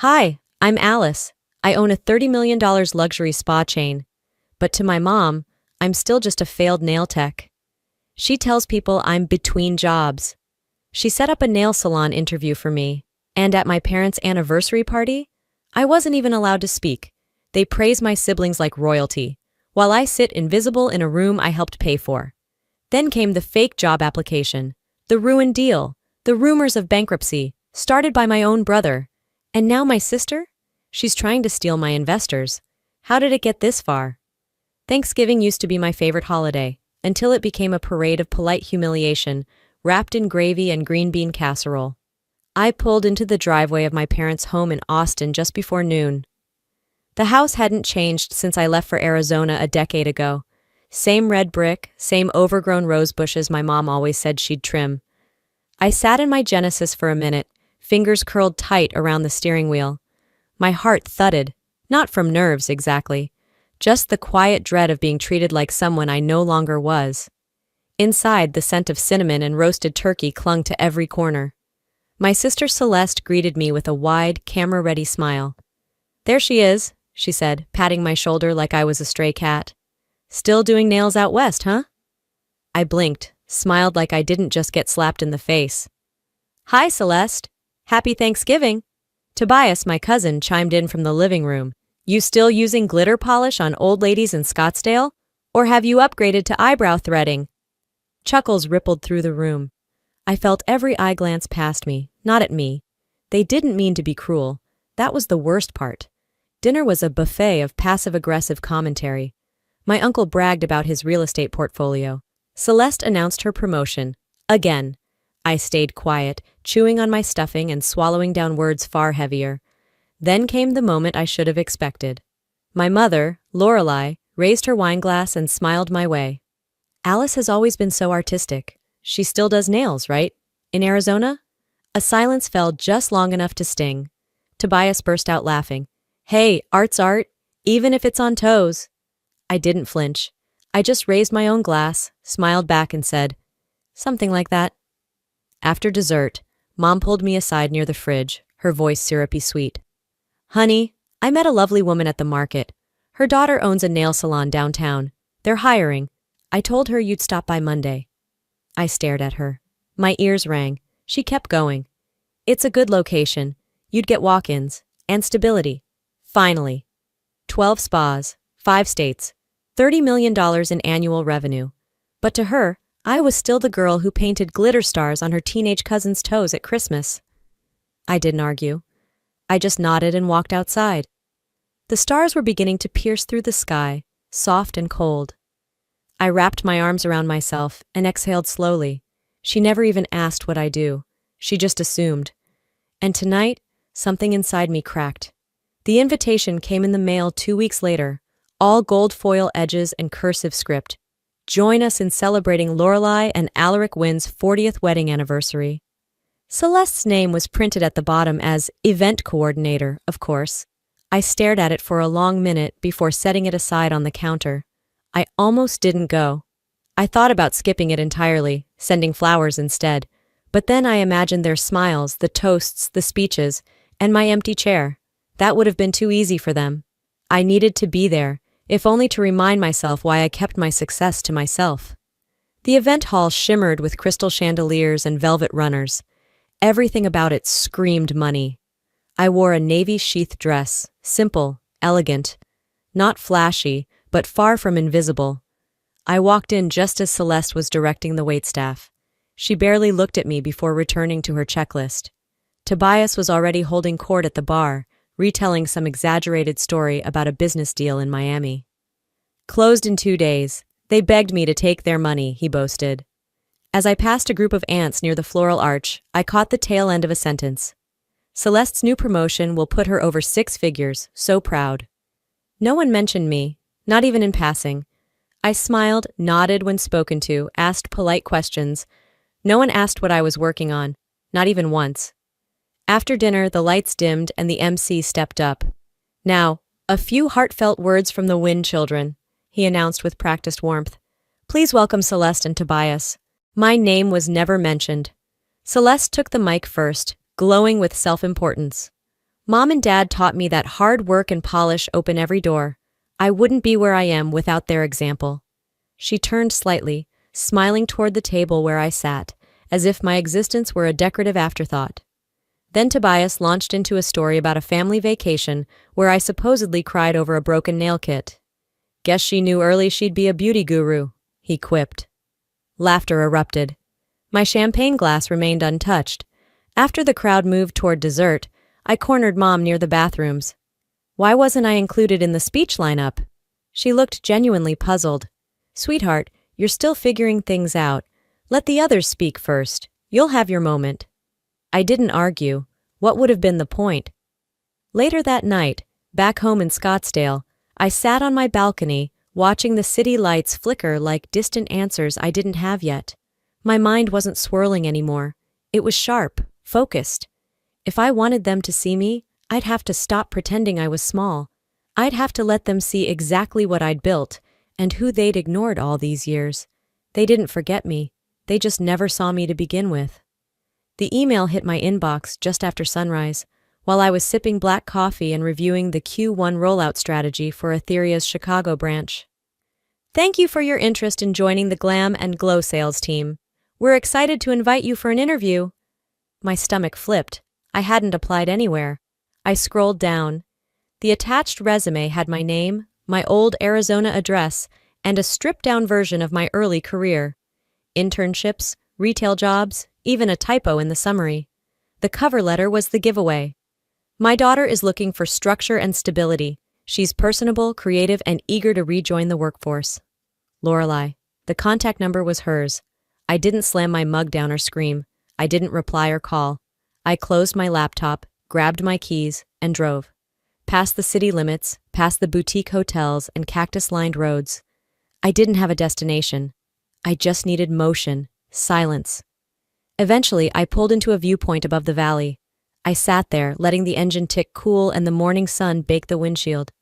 Hi, I'm Alice. I own a $30 million luxury spa chain. But to my mom, I'm still just a failed nail tech. She tells people I'm between jobs. She set up a nail salon interview for me, and at my parents' anniversary party, I wasn't even allowed to speak. They praise my siblings like royalty, while I sit invisible in a room I helped pay for. Then came the fake job application, the ruined deal, the rumors of bankruptcy, started by my own brother. And now my sister? She's trying to steal my investors. How did it get this far? Thanksgiving used to be my favorite holiday, until it became a parade of polite humiliation, wrapped in gravy and green bean casserole. I pulled into the driveway of my parents' home in Austin just before noon. The house hadn't changed since I left for Arizona a decade ago. Same red brick, same overgrown rose bushes my mom always said she'd trim. I sat in my Genesis for a minute, fingers curled tight around the steering wheel. My heart thudded, not from nerves exactly, just the quiet dread of being treated like someone I no longer was. Inside, the scent of cinnamon and roasted turkey clung to every corner. My sister Celeste greeted me with a wide, camera-ready smile. "There she is," she said, patting my shoulder like I was a stray cat. "Still doing nails out west, huh?" I blinked, smiled like I didn't just get slapped in the face. "Hi, Celeste. Happy Thanksgiving." Tobias, my cousin, chimed in from the living room. "You still using glitter polish on old ladies in Scottsdale? Or have you upgraded to eyebrow threading?" Chuckles rippled through the room. I felt every eye glance past me, not at me. They didn't mean to be cruel. That was the worst part. Dinner was a buffet of passive-aggressive commentary. My uncle bragged about his real estate portfolio. Celeste announced her promotion. Again. I stayed quiet, chewing on my stuffing and swallowing down words far heavier. Then came the moment I should have expected. My mother, Lorelei, raised her wineglass and smiled my way. "Alice has always been so artistic. She still does nails, right? In Arizona?" A silence fell just long enough to sting. Tobias burst out laughing. "Hey, art's art, even if it's on toes." I didn't flinch. I just raised my own glass, smiled back and said, "Something like that." After dessert, Mom pulled me aside near the fridge, her voice syrupy sweet. "Honey, I met a lovely woman at the market. Her daughter owns a nail salon downtown. They're hiring. I told her you'd stop by Monday." I stared at her. My ears rang. She kept going. "It's a good location. You'd get walk-ins. And stability. Finally. 12 spas, 5 states, $30 million in annual revenue. But to her, I was still the girl who painted glitter stars on her teenage cousin's toes at Christmas. I didn't argue. I just nodded and walked outside. The stars were beginning to pierce through the sky, soft and cold. I wrapped my arms around myself and exhaled slowly. She never even asked what I do. She just assumed. And tonight, something inside me cracked. The invitation came in the mail 2 weeks later, all gold foil edges and cursive script. "Join us in celebrating Lorelei and Alaric Wynn's 40th wedding anniversary." Celeste's name was printed at the bottom as event coordinator, of course. I stared at it for a long minute before setting it aside on the counter. I almost didn't go. I thought about skipping it entirely, sending flowers instead. But then I imagined their smiles, the toasts, the speeches, and my empty chair. That would have been too easy for them. I needed to be there, if only to remind myself why I kept my success to myself. The event hall shimmered with crystal chandeliers and velvet runners. Everything about it screamed money. I wore a navy sheath dress, simple, elegant, not flashy, but far from invisible. I walked in just as Celeste was directing the waitstaff. She barely looked at me before returning to her checklist. Tobias was already holding court at the bar, retelling some exaggerated story about a business deal in Miami. "Closed in 2 days. They begged me to take their money," he boasted. As I passed a group of ants near the floral arch, I caught the tail end of a sentence. "Celeste's new promotion will put her over 6 figures, so proud." No one mentioned me, not even in passing. I smiled, nodded when spoken to, asked polite questions. No one asked what I was working on, not even once. After dinner, the lights dimmed and the MC stepped up. "Now, a few heartfelt words from the Wynn children," he announced with practiced warmth. "Please welcome Celeste and Tobias." My name was never mentioned. Celeste took the mic first, glowing with self-importance. Mom and Dad taught me that hard work and polish open every door. I wouldn't be where I am without their example. She turned slightly, smiling toward the table where I sat, as if my existence were a decorative afterthought. Then Tobias launched into a story about a family vacation where I supposedly cried over a broken nail kit. Guess she knew early she'd be a beauty guru, he quipped. Laughter erupted. My champagne glass remained untouched. After the crowd moved toward dessert, I cornered Mom near the bathrooms. Why wasn't I included in the speech lineup? She looked genuinely puzzled. Sweetheart, you're still figuring things out. Let the others speak first. You'll have your moment. I didn't argue. What would have been the point? Later that night, back home in Scottsdale, I sat on my balcony, watching the city lights flicker like distant answers I didn't have yet. My mind wasn't swirling anymore. It was sharp, focused. If I wanted them to see me, I'd have to stop pretending I was small. I'd have to let them see exactly what I'd built, and who they'd ignored all these years. They didn't forget me. They just never saw me to begin with. The email hit my inbox just after sunrise, while I was sipping black coffee and reviewing the Q1 rollout strategy for Etherea's Chicago branch. Thank you for your interest in joining the Glam and Glow sales team. We're excited to invite you for an interview. My stomach flipped. I hadn't applied anywhere. I scrolled down. The attached resume had my name, my old Arizona address, and a stripped-down version of my early career. Internships, retail jobs, even a typo in the summary. The cover letter was the giveaway. My daughter is looking for structure and stability. She's personable, creative, and eager to rejoin the workforce. Lorelei. The contact number was hers. I didn't slam my mug down or scream. I didn't reply or call. I closed my laptop, grabbed my keys, and drove. Past the city limits, past the boutique hotels and cactus-lined roads. I didn't have a destination. I just needed motion, silence. Eventually, I pulled into a viewpoint above the valley. I sat there, letting the engine tick cool and the morning sun bake the windshield.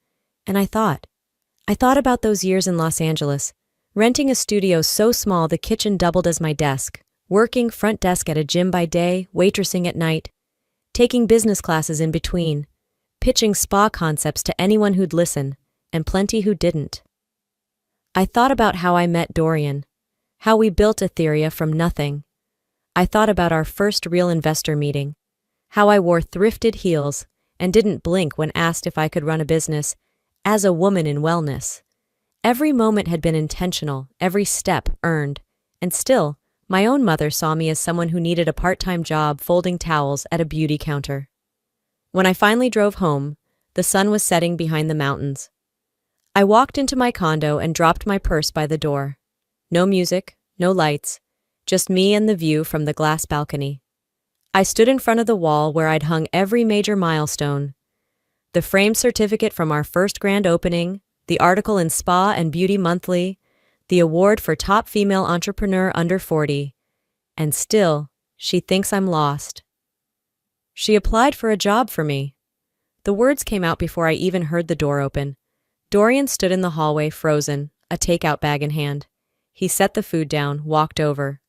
And I thought about those years in Los Angeles, renting a studio so small the kitchen doubled as my desk, working front desk at a gym by day, waitressing at night, taking business classes in between, pitching spa concepts to anyone who'd listen, and plenty who didn't. I thought about how I met Dorian, how we built Etheria from nothing. I thought about our first real investor meeting, how I wore thrifted heels and didn't blink when asked if I could run a business as a woman in wellness. Every moment had been intentional, every step earned, and still, my own mother saw me as someone who needed a part-time job folding towels at a beauty counter. When I finally drove home, the sun was setting behind the mountains. I walked into my condo and dropped my purse by the door. No music, no lights, just me and the view from the glass balcony. I stood in front of the wall where I'd hung every major milestone. The framed certificate from our first grand opening, the article in Spa and Beauty Monthly, the award for top female entrepreneur under 40. And still, she thinks I'm lost. She applied for a job for me. The words came out before I even heard the door open. Dorian stood in the hallway, frozen, a takeout bag in hand. He set the food down, walked over.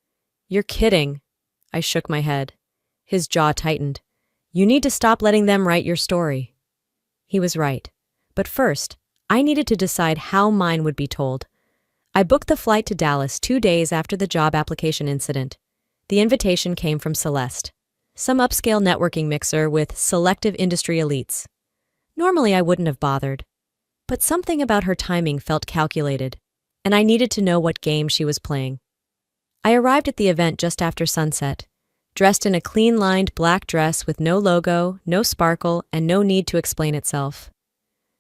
You're kidding. I shook my head. His jaw tightened. You need to stop letting them write your story. He was right. But first, I needed to decide how mine would be told. I booked the flight to Dallas 2 days after the job application incident. The invitation came from Celeste, some upscale networking mixer with selective industry elites. Normally I wouldn't have bothered. But something about her timing felt calculated, and I needed to know what game she was playing. I arrived at the event just after sunset, dressed in a clean-lined black dress with no logo, no sparkle, and no need to explain itself.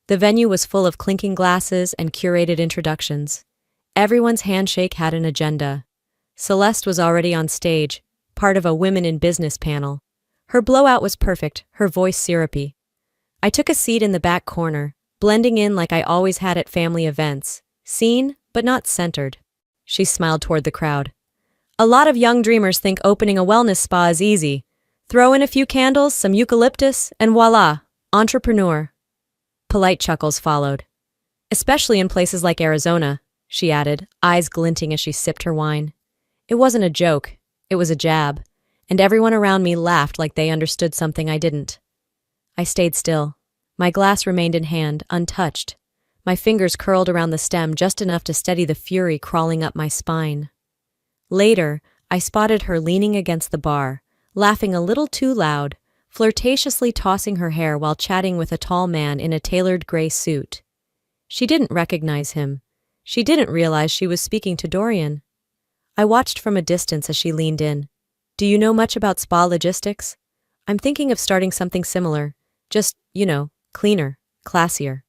The venue was full of clinking glasses and curated introductions. Everyone's handshake had an agenda. Celeste was already on stage, part of a Women in Business panel. Her blowout was perfect, her voice syrupy. I took a seat in the back corner, blending in like I always had at family events, seen but not centered. She smiled toward the crowd. A lot of young dreamers think opening a wellness spa is easy. Throw in a few candles, some eucalyptus, and voila, entrepreneur. Polite chuckles followed. Especially in places like Arizona, she added, eyes glinting as she sipped her wine. It wasn't a joke, it was a jab, and everyone around me laughed like they understood something I didn't. I stayed still. My glass remained in hand, untouched. My fingers curled around the stem just enough to steady the fury crawling up my spine. Later, I spotted her leaning against the bar, laughing a little too loud, flirtatiously tossing her hair while chatting with a tall man in a tailored gray suit. She didn't recognize him. She didn't realize she was speaking to Dorian. I watched from a distance as she leaned in. Do you know much about spa logistics? I'm thinking of starting something similar. Just, cleaner, classier.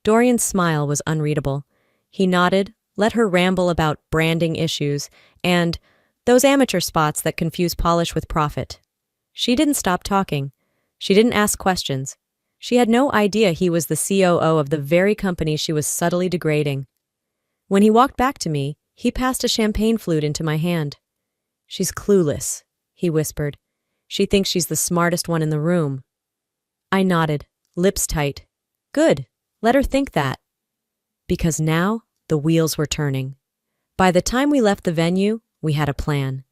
Dorian's smile was unreadable. He nodded, let her ramble about branding issues, and those amateur spots that confuse polish with profit. She didn't stop talking. She didn't ask questions. She had no idea he was the COO of the very company she was subtly degrading. When he walked back to me, he passed a champagne flute into my hand. She's clueless, he whispered. She thinks she's the smartest one in the room. I nodded, lips tight. Good, let her think that. Because now, the wheels were turning. By the time we left the venue, we had a plan.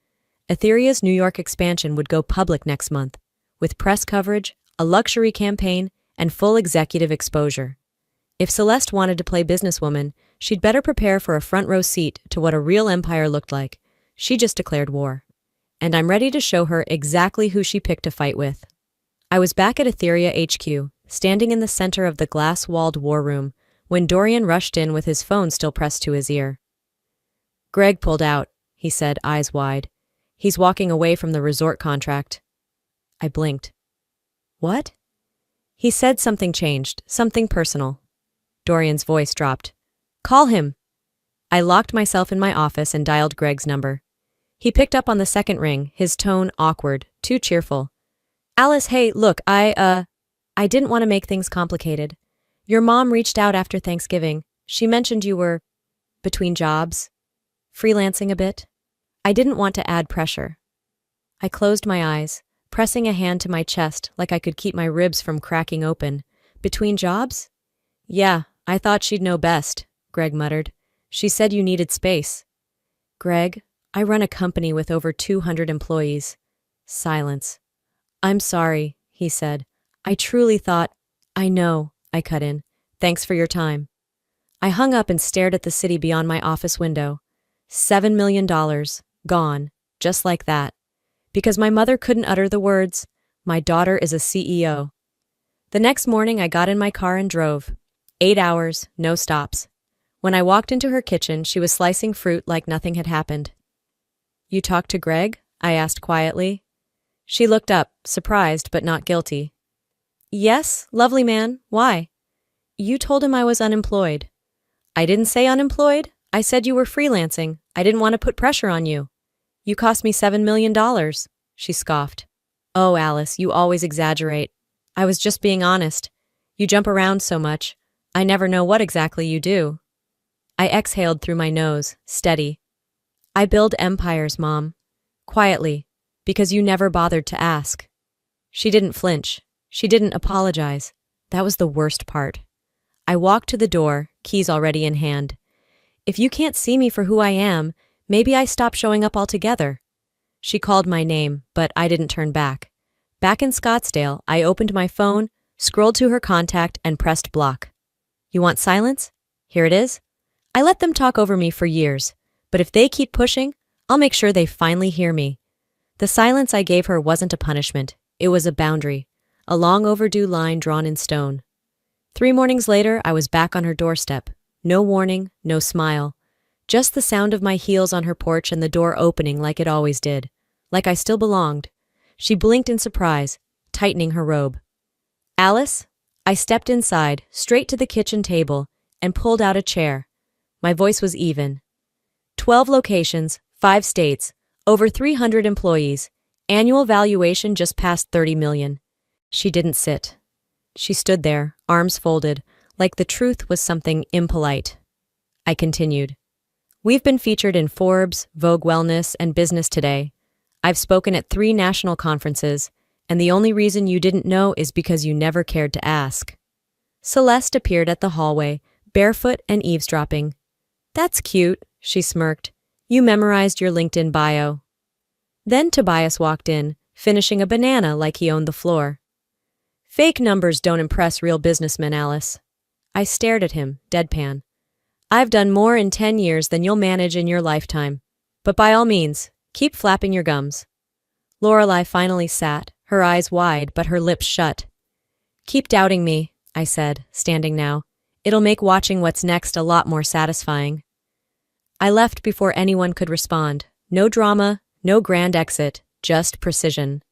Etherea's New York expansion would go public next month, with press coverage, a luxury campaign, and full executive exposure. If Celeste wanted to play businesswoman, she'd better prepare for a front-row seat to what a real empire looked like. She just declared war. And I'm ready to show her exactly who she picked to fight with. I was back at Etheria HQ, standing in the center of the glass-walled war room, when Dorian rushed in with his phone still pressed to his ear. Greg pulled out, he said, eyes wide. He's walking away from the resort contract. I blinked. What? He said something changed, something personal. Dorian's voice dropped. Call him. I locked myself in my office and dialed Greg's number. He picked up on the second ring, his tone awkward, too cheerful. Alice, hey, look, I didn't want to make things complicated. Your mom reached out after Thanksgiving. She mentioned you were between jobs, freelancing a bit. I didn't want to add pressure. I closed my eyes, pressing a hand to my chest like I could keep my ribs from cracking open. Between jobs? Yeah, I thought she'd know best, Greg muttered. She said you needed space. Greg, I run a company with over 200 employees. Silence. I'm sorry, he said. I truly thought. I know, I cut in. Thanks for your time. I hung up and stared at the city beyond my office window. $7 million. Gone. Just like that. Because my mother couldn't utter the words, my daughter is a CEO. The next morning I got in my car and drove. 8 hours, no stops. When I walked into her kitchen, she was slicing fruit like nothing had happened. You talked to Greg? I asked quietly. She looked up, surprised but not guilty. Yes, lovely man. Why? You told him I was unemployed. I didn't say unemployed. I said you were freelancing. I didn't want to put pressure on you. You cost me $7 million, she scoffed. Oh, Alice, you always exaggerate. I was just being honest. You jump around so much. I never know what exactly you do. I exhaled through my nose, steady. I build empires, Mom. Quietly, because you never bothered to ask. She didn't flinch. She didn't apologize. That was the worst part. I walked to the door, keys already in hand. If you can't see me for who I am, maybe I stop showing up altogether. She called my name, but I didn't turn back. Back in Scottsdale, I opened my phone, scrolled to her contact, and pressed block. You want silence? Here it is. I let them talk over me for years, but if they keep pushing, I'll make sure they finally hear me. The silence I gave her wasn't a punishment. It was a boundary, a long overdue line drawn in stone. 3 mornings later, I was back on her doorstep. No warning, no smile. Just the sound of my heels on her porch and the door opening like it always did. Like I still belonged. She blinked in surprise, tightening her robe. Alice? I stepped inside, straight to the kitchen table, and pulled out a chair. My voice was even. 12 locations, 5 states, over 300 employees, annual valuation just past 30 million. She didn't sit. She stood there, arms folded, like the truth was something impolite. I continued. We've been featured in Forbes, Vogue Wellness, and Business Today. I've spoken at 3 national conferences, and the only reason you didn't know is because you never cared to ask. Celeste appeared at the hallway, barefoot and eavesdropping. That's cute, she smirked. You memorized your LinkedIn bio. Then Tobias walked in, finishing a banana like he owned the floor. Fake numbers don't impress real businessmen, Alice. I stared at him, deadpan. I've done more in 10 years than you'll manage in your lifetime. But by all means, keep flapping your gums. Lorelei finally sat, her eyes wide but her lips shut. Keep doubting me, I said, standing now. It'll make watching what's next a lot more satisfying. I left before anyone could respond. No drama, no grand exit, just precision.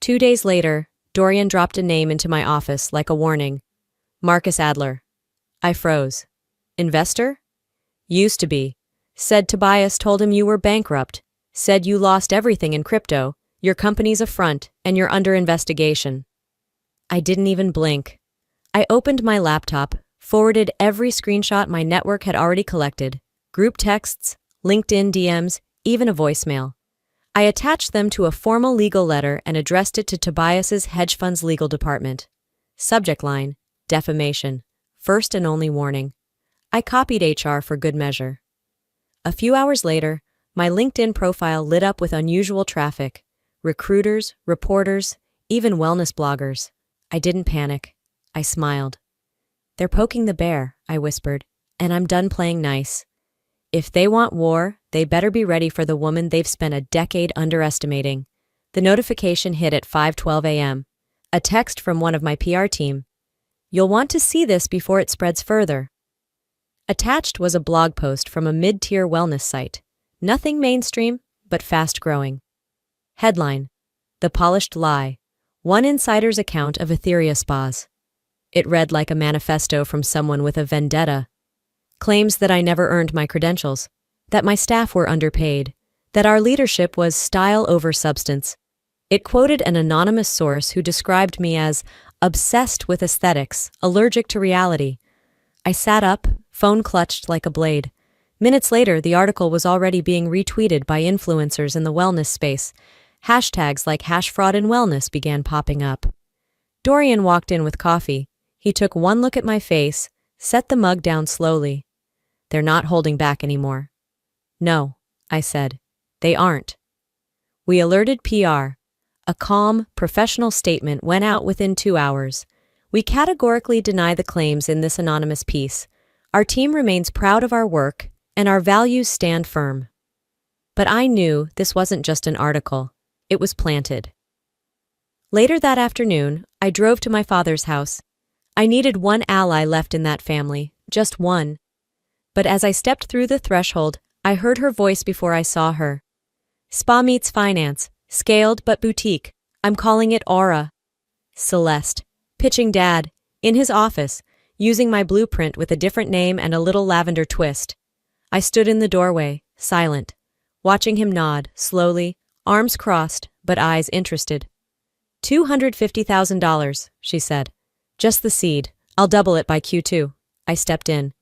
2 days later, Dorian dropped a name into my office like a warning. Marcus Adler. I froze. Investor? Used to be. Said Tobias told him you were bankrupt. Said you lost everything in crypto, your company's a front, and you're under investigation. I didn't even blink. I opened my laptop, forwarded every screenshot my network had already collected, group texts, LinkedIn DMs, even a voicemail. I attached them to a formal legal letter and addressed it to Tobias's hedge fund's legal department. Subject line, defamation. First and only warning. I copied HR for good measure. A few hours later, my LinkedIn profile lit up with unusual traffic. Recruiters, reporters, even wellness bloggers. I didn't panic. I smiled. They're poking the bear, I whispered, and I'm done playing nice. If they want war, they better be ready for the woman they've spent a decade underestimating. The notification hit at 5:12 a.m. A text from one of my PR team. You'll want to see this before it spreads further. Attached was a blog post from a mid-tier wellness site. Nothing mainstream, but fast-growing. Headline: The Polished Lie. One insider's account of Etheria spas. It read like a manifesto from someone with a vendetta. Claims that I never earned my credentials, that my staff were underpaid, that our leadership was style over substance. It quoted an anonymous source who described me as obsessed with aesthetics, allergic to reality. I sat up, phone clutched like a blade. Minutes later, the article was already being retweeted by influencers in the wellness space. Hashtags like #HashFraudInWellness began popping up. Dorian walked in with coffee. He took one look at my face, set the mug down slowly. They're not holding back anymore. No, I said. They aren't. We alerted PR. A calm, professional statement went out within 2 hours. We categorically deny the claims in this anonymous piece. Our team remains proud of our work, and our values stand firm. But I knew this wasn't just an article. It was planted. Later that afternoon, I drove to my father's house. I needed one ally left in that family, just one. But as I stepped through the threshold, I heard her voice before I saw her. Spa meets finance, scaled but boutique. I'm calling it Aura. Celeste, pitching Dad, in his office, using my blueprint with a different name and a little lavender twist. I stood in the doorway, silent, watching him nod, slowly, arms crossed, but eyes interested. $250,000, she said. Just the seed. I'll double it by Q2. I stepped in.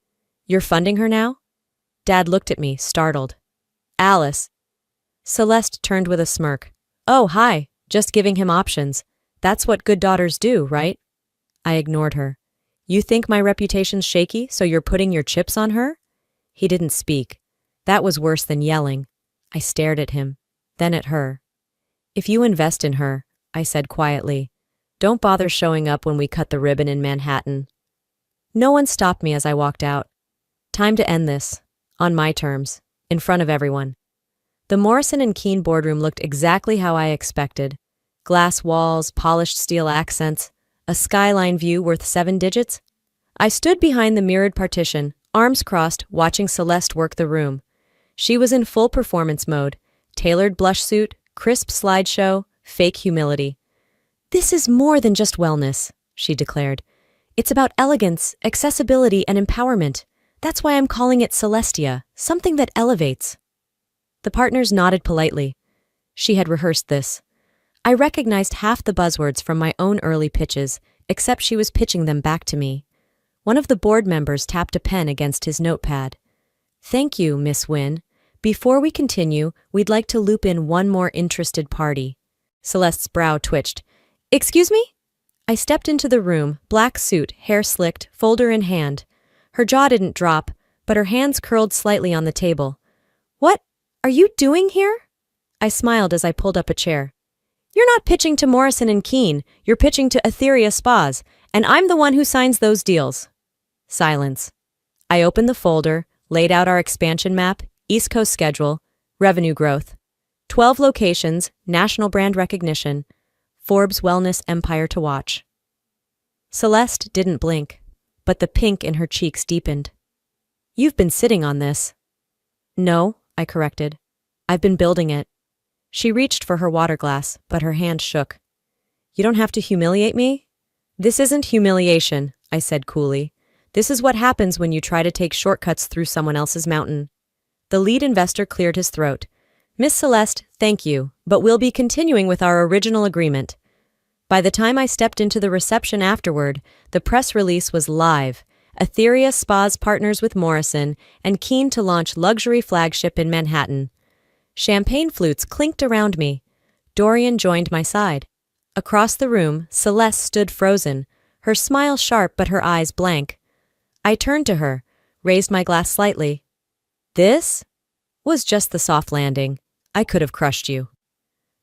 You're funding her now? Dad looked at me, startled. Alice. Celeste turned with a smirk. Oh, hi. Just giving him options. That's what good daughters do, right? I ignored her. You think my reputation's shaky, so you're putting your chips on her? He didn't speak. That was worse than yelling. I stared at him, then at her. If you invest in her, I said quietly, don't bother showing up when we cut the ribbon in Manhattan. No one stopped me as I walked out. Time to end this, on my terms, in front of everyone. The Morrison and Keene boardroom looked exactly how I expected. Glass walls, polished steel accents, a skyline view worth 7 digits. I stood behind the mirrored partition, arms crossed, watching Celeste work the room. She was in full performance mode, tailored blush suit, crisp slideshow, fake humility. This is more than just wellness, she declared. It's about elegance, accessibility, and empowerment. That's why I'm calling it Celestia, something that elevates. The partners nodded politely. She had rehearsed this. I recognized half the buzzwords from my own early pitches, except she was pitching them back to me. One of the board members tapped a pen against his notepad. Thank you, Miss Wynne. Before we continue, we'd like to loop in one more interested party. Celeste's brow twitched. Excuse me? I stepped into the room, black suit, hair slicked, folder in hand. Her jaw didn't drop, but her hands curled slightly on the table. What are you doing here? I smiled as I pulled up a chair. You're not pitching to Morrison and Keene, you're pitching to Etheria Spas, and I'm the one who signs those deals. Silence. I opened the folder, laid out our expansion map, East Coast schedule, revenue growth, 12 locations, national brand recognition, Forbes Wellness Empire to watch. Celeste didn't blink, but the pink in her cheeks deepened. You've been sitting on this. No, I corrected. I've been building it. She reached for her water glass, but her hand shook. You don't have to humiliate me? This isn't humiliation, I said coolly. This is what happens when you try to take shortcuts through someone else's mountain. The lead investor cleared his throat. Miss Celeste, thank you, but we'll be continuing with our original agreement. By the time I stepped into the reception afterward, the press release was live. Etheria Spas partners with Morrison and keen to launch luxury flagship in Manhattan. Champagne flutes clinked around me. Dorian joined my side. Across the room, Celeste stood frozen, her smile sharp but her eyes blank. I turned to her, raised my glass slightly. This was just the soft landing. I could have crushed you.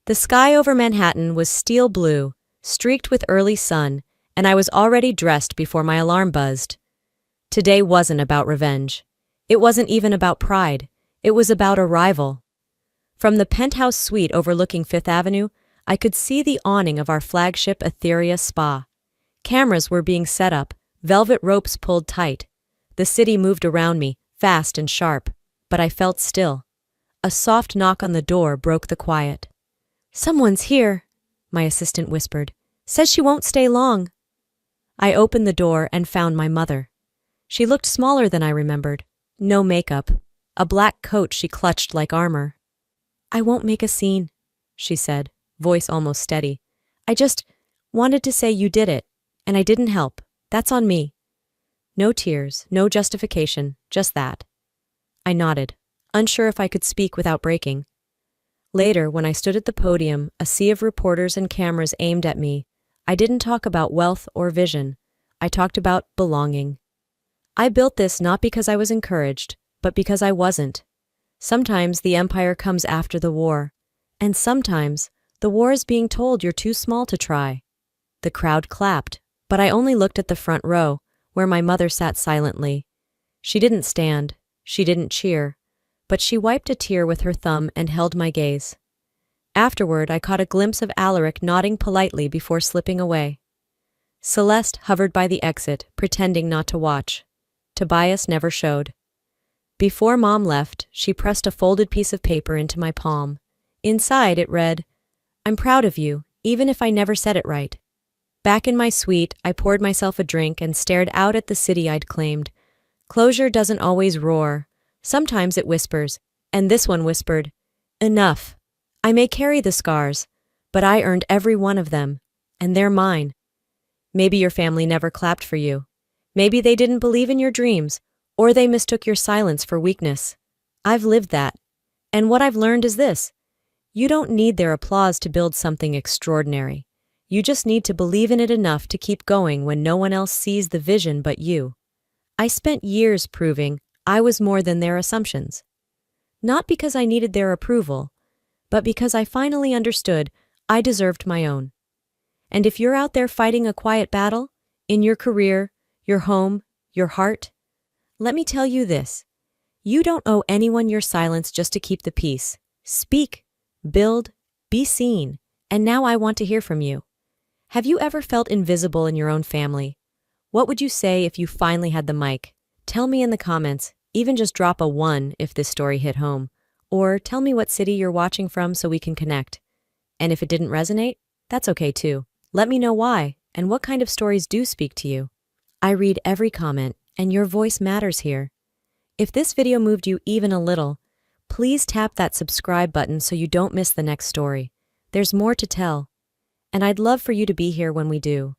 The sky over Manhattan was steel blue, streaked with early sun, and I was already dressed before my alarm buzzed. Today wasn't about revenge. It wasn't even about pride. It was about arrival. From the penthouse suite overlooking Fifth Avenue, I could see the awning of our flagship Etheria Spa. Cameras were being set up, velvet ropes pulled tight. The city moved around me, fast and sharp, but I felt still. A soft knock on the door broke the quiet. Someone's here, my assistant whispered. Says she won't stay long. I opened the door and found my mother. She looked smaller than I remembered. No makeup. A black coat she clutched like armor. I won't make a scene, she said, voice almost steady. I just wanted to say you did it, and I didn't help. That's on me. No tears, no justification, just that. I nodded, unsure if I could speak without breaking. Later, when I stood at the podium, a sea of reporters and cameras aimed at me, I didn't talk about wealth or vision. I talked about belonging. I built this not because I was encouraged, but because I wasn't. Sometimes the empire comes after the war, and sometimes the war is being told you're too small to try. The crowd clapped, but I only looked at the front row, where my mother sat silently. She didn't stand, she didn't cheer, but she wiped a tear with her thumb and held my gaze. Afterward, I caught a glimpse of Alaric nodding politely before slipping away. Celeste hovered by the exit, pretending not to watch. Tobias never showed. Before Mom left, she pressed a folded piece of paper into my palm. Inside, it read, I'm proud of you, even if I never said it right. Back in my suite, I poured myself a drink and stared out at the city I'd claimed. Closure doesn't always roar. Sometimes it whispers, and this one whispered, Enough. I may carry the scars, but I earned every one of them, and they're mine. Maybe your family never clapped for you. Maybe they didn't believe in your dreams, or they mistook your silence for weakness. I've lived that. And what I've learned is this. You don't need their applause to build something extraordinary. You just need to believe in it enough to keep going when no one else sees the vision but you. I spent years proving I was more than their assumptions. Not because I needed their approval, but because I finally understood I deserved my own. And if you're out there fighting a quiet battle, in your career, your home, your heart, let me tell you this. You don't owe anyone your silence just to keep the peace. Speak, build, be seen, and now I want to hear from you. Have you ever felt invisible in your own family? What would you say if you finally had the mic? Tell me in the comments, even just drop a 1 if this story hit home. Or tell me what city you're watching from so we can connect. And if it didn't resonate, that's okay too. Let me know why and what kind of stories do speak to you. I read every comment, and your voice matters here. If this video moved you even a little, please tap that subscribe button so you don't miss the next story. There's more to tell, and I'd love for you to be here when we do.